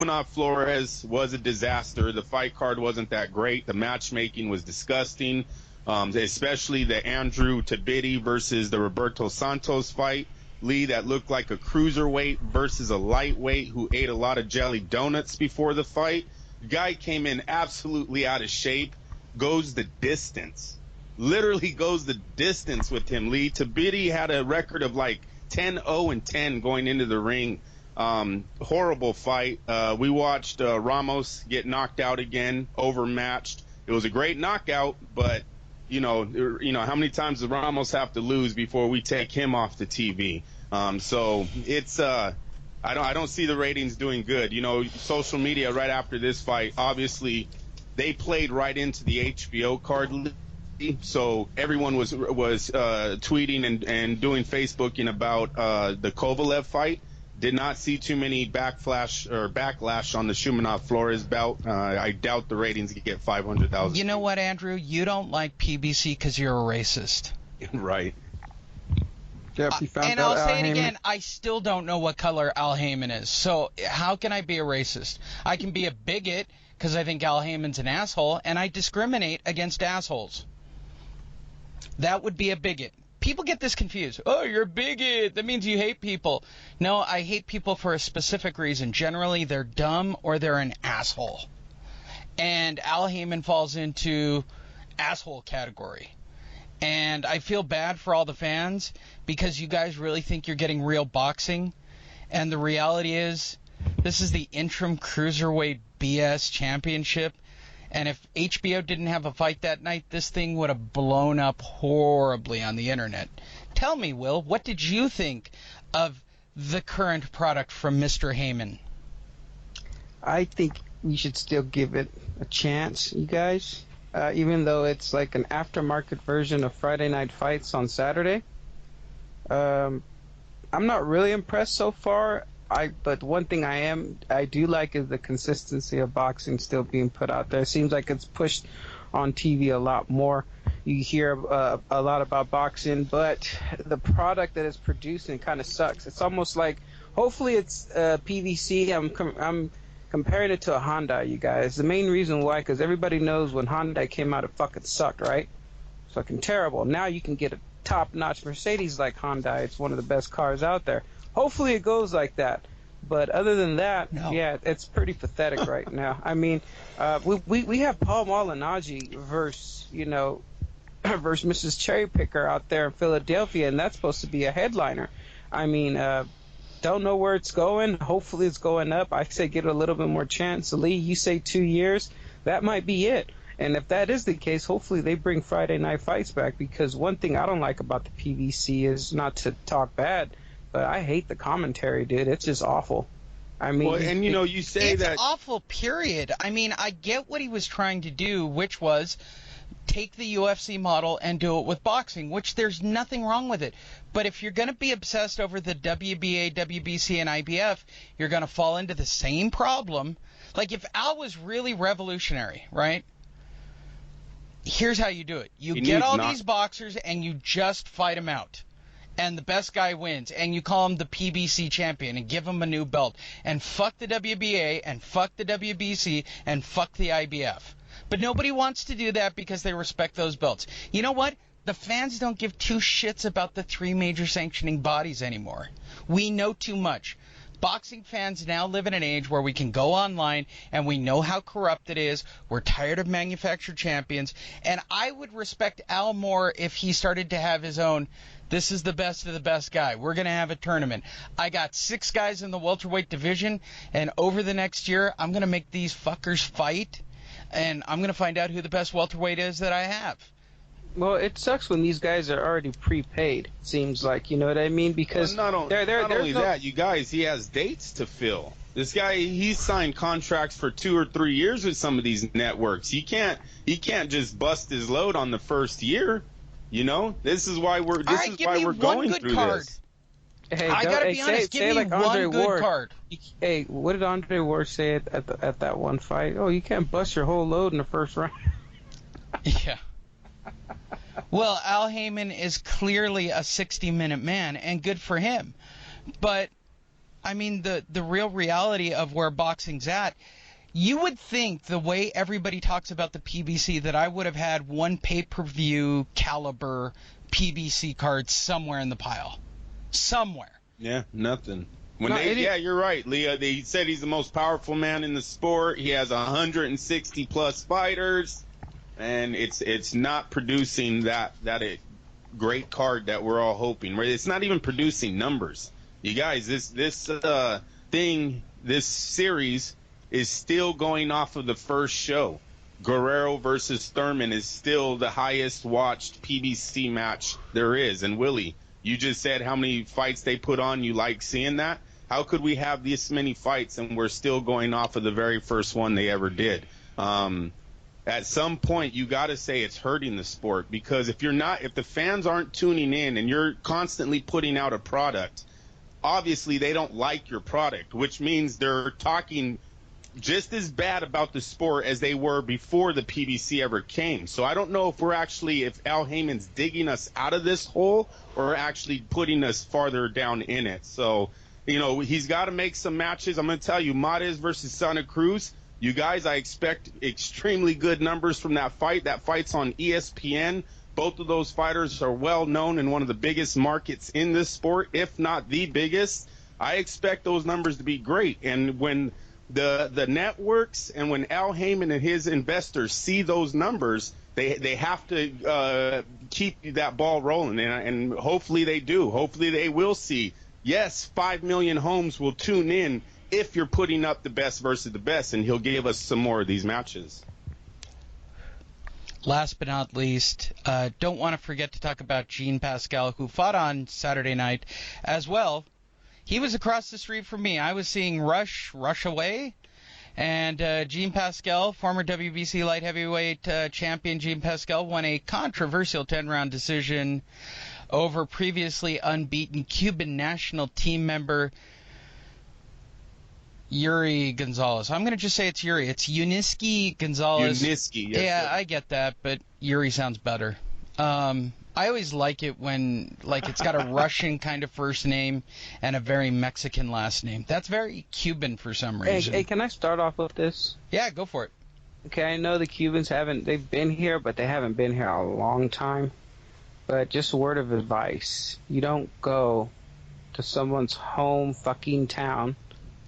Shumenov-Flores was a disaster. The fight card wasn't that great. The matchmaking was disgusting, especially the Andrew Tabiti versus the Roberto Santos fight. Lee, that looked like a cruiserweight versus a lightweight who ate a lot of jelly donuts before the fight. The guy came in absolutely out of shape, goes the distance. Literally goes the distance with him, Lee. Tabiti had a record of like 10-0-10 going into the ring. Horrible fight. We watched Ramos get knocked out again, overmatched. It was a great knockout, but you know how many times does Ramos have to lose before we take him off the TV? So it's I don't see the ratings doing good. You know, social media right after this fight, obviously they played right into the HBO card. So everyone was tweeting and doing Facebooking about the Kovalev fight. Did not see too many backlash on the Shumenov-Flores bout. I doubt the ratings could get 500,000. You know what, Andrew? You don't like PBC because you're a racist. Right. Yep, and I'll say it again. I still don't know what color Al Heyman is. So how can I be a racist? I can be a bigot because I think Al Heyman's an asshole, and I discriminate against assholes. That would be a bigot. People get this confused. Oh, you're a bigot. That means you hate people. No, I hate people for a specific reason. Generally, they're dumb or they're an asshole. And Al Heyman falls into asshole category. And I feel bad for all the fans because you guys really think you're getting real boxing. And the reality is, this is the interim cruiserweight BS championship. And if HBO didn't have a fight that night, this thing would have blown up horribly on the internet. Tell me, Will, what did you think of the current product from Mr. Heyman? I think we should still give it a chance, you guys. Even though it's like an aftermarket version of Friday Night Fights on Saturday. I'm not really impressed so far. But one thing I do like is the consistency of boxing still being put out there. It seems like it's pushed on TV a lot more. You hear a lot about boxing, but the product that it's producing kind of sucks. It's almost like, hopefully it's PVC. I'm comparing it to a Honda, you guys. The main reason why, because everybody knows when Honda came out, it fucking sucked, right? Fucking terrible. Now you can get a top-notch Mercedes like Honda. It's one of the best cars out there. Hopefully it goes like that. But other than that, yeah, it's pretty pathetic right now. I mean, we have Paul Malignaggi versus Mrs. Cherry Picker out there in Philadelphia, and that's supposed to be a headliner. I mean, don't know where it's going. Hopefully it's going up. I say give it a little bit more chance. Lee, you say 2 years. That might be it. And if that is the case, hopefully they bring Friday Night Fights back, because one thing I don't like about the PVC is, not to talk bad, but I hate the commentary, dude. It's just awful. I mean, well, and you say it's that awful, period. I mean, I get what he was trying to do, which was take the UFC model and do it with boxing, which there's nothing wrong with it. But if you're going to be obsessed over the WBA, WBC, and IBF, you're going to fall into the same problem. Like, if Al was really revolutionary, right? Here's how you do it. You get all these boxers and you just fight them out. And the best guy wins, and you call him the PBC champion and give him a new belt, and fuck the WBA, and fuck the WBC, and fuck the IBF. But nobody wants to do that because they respect those belts. You know what? The fans don't give two shits about the three major sanctioning bodies anymore. We know too much. Boxing fans now live in an age where we can go online and we know how corrupt it is. We're tired of manufactured champions. And I would respect Al more if he started to have his own, this is the best of the best guy. We're going to have a tournament. I got 6 guys in the welterweight division, and over the next year, I'm going to make these fuckers fight, and I'm going to find out who the best welterweight is that I have. Well, it sucks when these guys are already prepaid, seems like, you know what I mean? Because not only that, you guys, he has dates to fill. This guy, he's signed contracts for 2 or 3 years with some of these networks. He can't just bust his load on the first year. You know, this is why we're going through this. Hey, I gotta be honest. Give me like one good card. Hey, what did Andre Ward say at that one fight? Oh, you can't bust your whole load in the first round. Yeah. Well, Al Heyman is clearly a 60-minute man, and good for him. But I mean, the real reality of where boxing's at, you would think the way everybody talks about the PBC that I would have had one pay-per-view caliber PBC card somewhere in the pile. Somewhere. Yeah, nothing. You're right, Leah. He said he's the most powerful man in the sport. He has 160 plus fighters, and it's not producing that great card that we're all hoping. It's not even producing numbers. You guys, this series is still going off of the first show. Guerrero versus Thurman is still the highest watched PBC match there is. And Willie, you just said how many fights they put on. You like seeing that? How could we have this many fights and we're still going off of the very first one they ever did? At some point, you got to say it's hurting the sport, because if the fans aren't tuning in and you're constantly putting out a product, obviously they don't like your product, which means they're talking just as bad about the sport as they were before the PBC ever came. So I don't know if Al Heyman's digging us out of this hole or actually putting us farther down in it. So, he's got to make some matches. I'm going to tell you, Mares versus Santa Cruz, you guys, I expect extremely good numbers from that fight. That fight's on ESPN. Both of those fighters are well known in one of the biggest markets in this sport, if not the biggest. I expect those numbers to be great. And when the networks and when Al Heyman and his investors see those numbers, they have to keep that ball rolling, and hopefully they do. Hopefully they will see, yes, 5 million homes will tune in if you're putting up the best versus the best, and he'll give us some more of these matches. Last but not least, don't want to forget to talk about Jean Pascal, who fought on Saturday night as well. He was across the street from me. I was seeing Rush away. And Jean Pascal, former WBC light heavyweight champion Jean Pascal, won a controversial 10-round decision over previously unbeaten Cuban national team member Yuri Gonzalez. I'm going to just say it's Yuri. It's Yuniski Gonzalez. Yuniski, yes. Yeah, I get that, but Yuri sounds better. I always like it when, it's got a Russian kind of first name and a very Mexican last name. That's very Cuban for some reason. Hey, can I start off with this? Yeah, go for it. Okay, I know the Cubans they've been here, but they haven't been here a long time. But just a word of advice. You don't go to someone's home fucking town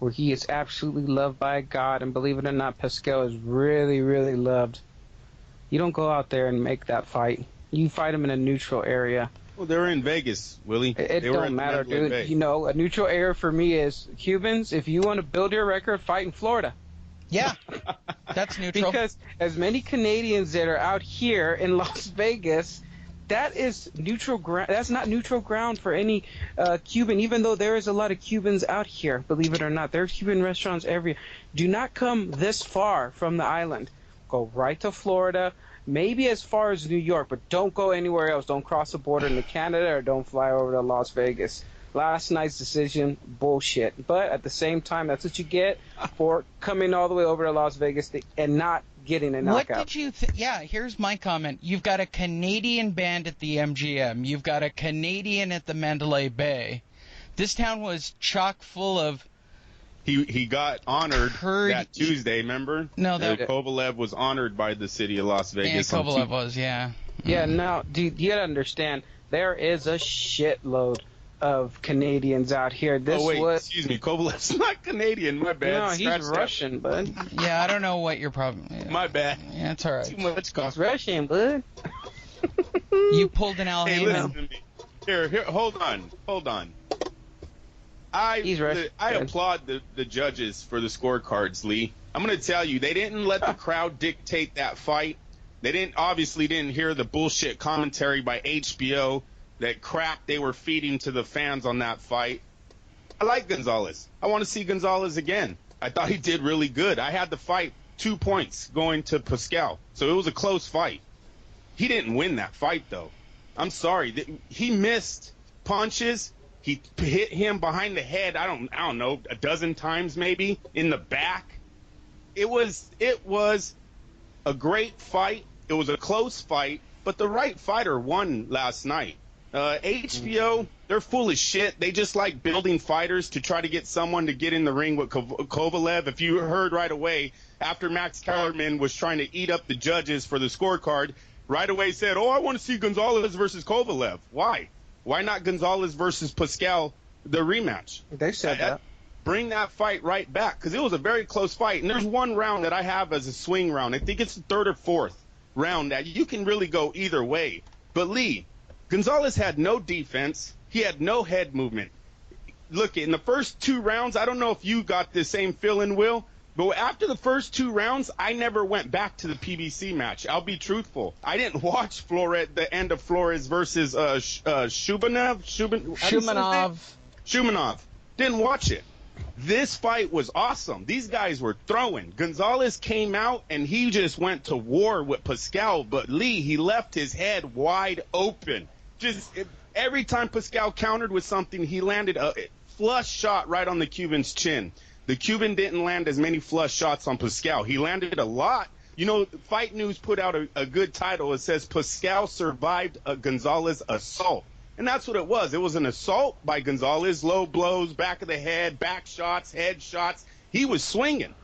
where he is absolutely loved by God, and believe it or not, Pascal is really, really loved. You don't go out there and make that fight. You fight him in a neutral area. Well, they're in Vegas, Willie. It don't matter, dude. A neutral area for me is Cubans. If you want to build your record, fight in Florida. Yeah, that's neutral. Because as many Canadians that are out here in Las Vegas, that is neutral ground. That's not neutral ground for any Cuban, even though there is a lot of Cubans out here. Believe it or not, there's Cuban restaurants everywhere. Do not come this far from the island. Go right to Florida. Maybe as far as New York, but don't go anywhere else. Don't cross the border into Canada or don't fly over to Las Vegas. Last night's decision, bullshit. But at the same time, that's what you get for coming all the way over to Las Vegas and not getting a knockout. What did you Yeah, here's my comment. You've got a Canadian band at the MGM. You've got a Canadian at the Mandalay Bay. This town was chock full of... He got honored that Tuesday, remember? No, Kovalev was honored by the city of Las Vegas. Yeah, Kovalev was, yeah. Yeah, now, dude, you gotta understand, there is a shitload of Canadians out here. Excuse me, Kovalev's not Canadian, my bad. No, he's Russian, bud. Yeah, I don't know what your problem is. My bad. Yeah, it's alright. Too much cost. Russian, bud. You pulled an Al Heyman. Listen to me. Here, hold on. I applaud the judges for the scorecards, Lee. I'm going to tell you, they didn't let the crowd dictate that fight. They obviously didn't hear the bullshit commentary by HBO, that crap they were feeding to the fans on that fight. I like Gonzalez. I want to see Gonzalez again. I thought he did really good. I had the fight 2 points going to Pascal, so it was a close fight. He didn't win that fight, though. I'm sorry. He missed punches. He hit him behind the head, I don't know, a dozen times maybe, in the back. It was a great fight. It was a close fight, but the right fighter won last night. HBO, they're full of shit. They just like building fighters to try to get someone to get in the ring with Kovalev. If you heard right away, after Max Kellerman was trying to eat up the judges for the scorecard, right away said, I want to see Gonzalez versus Kovalev. Why? Why not Gonzalez versus Pascal, the rematch? They said that. Bring that fight right back, because it was a very close fight. And there's one round that I have as a swing round. I think it's the third or fourth round that you can really go either way. But Lee, Gonzalez had no defense. He had no head movement. Look, in the first 2 rounds, I don't know if you got the same feeling, Will, but after the first 2 rounds, I never went back to the PBC match. I'll be truthful. I didn't watch Flores, the end of Flores versus Shumenov. Didn't watch it. This fight was awesome. These guys were throwing. Gonzalez came out, and he just went to war with Pascal. But Lee, he left his head wide open. Every time Pascal countered with something, he landed a flush shot right on the Cuban's chin. The Cuban didn't land as many flush shots on Pascal. He landed a lot. You know, Fightnews put out a good title. It says Pascal survived a Gonzalez assault. And that's what it was. It was an assault by Gonzalez, low blows, back of the head, back shots, head shots. He was swinging,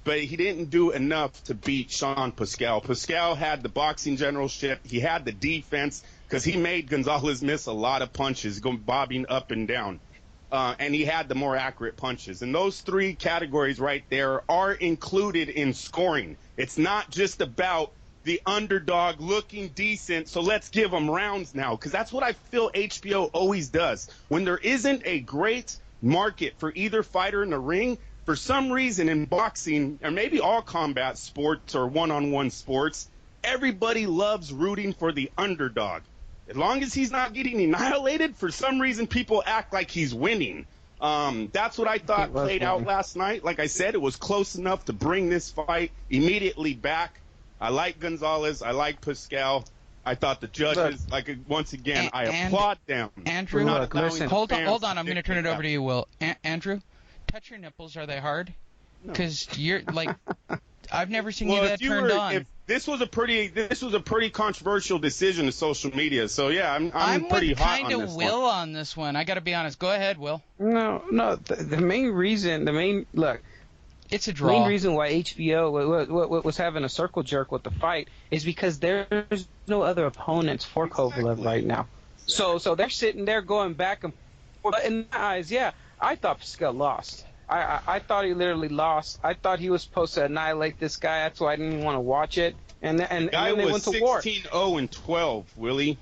but he didn't do enough to beat Sean Pascal. Pascal had the boxing generalship. He had the defense because he made Gonzalez miss a lot of punches, going bobbing up and down. And he had the more accurate punches. And those 3 categories right there are included in scoring. It's not just about the underdog looking decent, so let's give them rounds now, because that's what I feel HBO always does. When there isn't a great market for either fighter in the ring, for some reason in boxing, or maybe all combat sports or one-on-one sports, everybody loves rooting for the underdog. As long as he's not getting annihilated, for some reason people act like he's winning. That's what I thought played out last night. Like I said, it was close enough to bring this fight immediately back. I like Gonzalez. I like Pascal. I thought the judges, once again, I applaud them. Andrew, hold on. I'm going to turn it over to you, Will. Andrew, touch your nipples. Are they hard? Because you're like, I've never seen you that turned on. This was a pretty controversial decision in social media. So yeah, I'm pretty hot on this one. I'm kind of Will on this one. I got to be honest. Go ahead, Will. No. The main reason, it's a draw. The main reason why HBO was having a circle jerk with the fight is because there's no other opponents for Kovalev right now. So they're sitting there going back and forth. But in my eyes, I thought Pascal lost. I thought he literally lost. I thought he was supposed to annihilate this guy. That's why I didn't even want to watch it. And then they went to war. 16-0-12, Willie.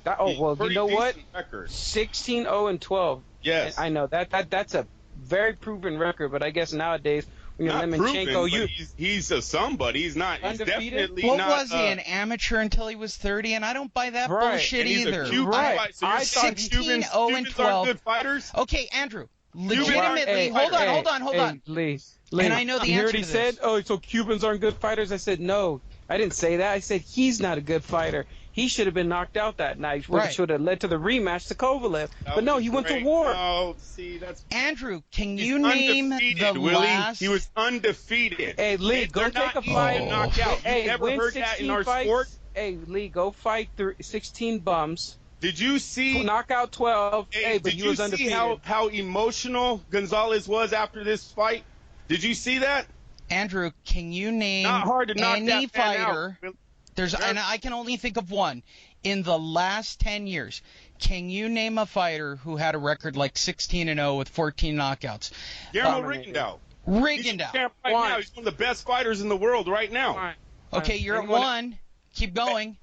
You know what? 16-0-12. Yes. I know that's a very proven record, but I guess nowadays not proven, he's a somebody. He's not. He's definitely not. What was he, an amateur until he was 30? And I don't buy that bullshit either. He's a Cuban fighter. So I thought Cubans are good fighters. Okay, Andrew. Legitimately, hold on. Lee, and I know the answer to this. Said, so Cubans aren't good fighters? I said, no. I didn't say that. I said he's not a good fighter. He should have been knocked out that night, which should have led to the rematch to Kovalev. But no, he went to war. Oh, see, that's Andrew, can you name the last? He was undefeated. Hey, Lee, go take a fight. Knockout. Hey, you never heard that in our sport? Hey, Lee, go fight 16 bums. Did you see knockout 12? But he was undefeated. Did you see how emotional Gonzalez was after this fight? Did you see that? Andrew, can you name Not hard to knock any that fighter? And I can only think of one in the last 10 years. Can you name a fighter who had a record like 16-0 with 14 knockouts? Guillermo Rigondeaux. Rigondeaux. He's one of the best fighters in the world right now. Okay, you're at 1. Keep going.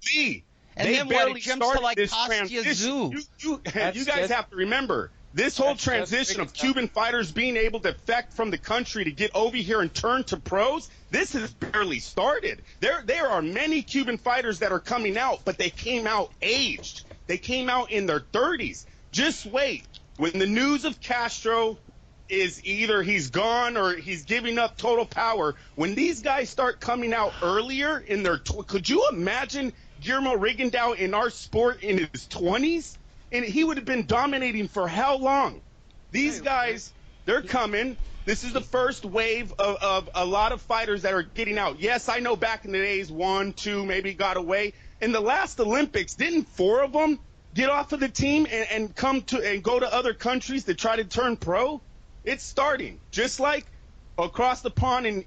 And they then barely it jumps to like Kostya Tszyu. You guys have to remember, this whole transition of Cuban fighters being able to defect from the country to get over here and turn to pros, this has barely started. There are many Cuban fighters that are coming out, but they came out aged. They came out in their 30s. Just wait. When the news of Castro is either he's gone or he's giving up total power, when these guys start coming out earlier in their could you imagine Guillermo Rigondeaux in our sport in his 20s? And he would have been dominating for how long? These guys, they're coming. This is the first wave of a lot of fighters that are getting out. Yes, I know back in the days, 1, 2 maybe got away. In the last Olympics, didn't 4 of them get off of the team and go to other countries to try to turn pro? It's starting. Just like across the pond in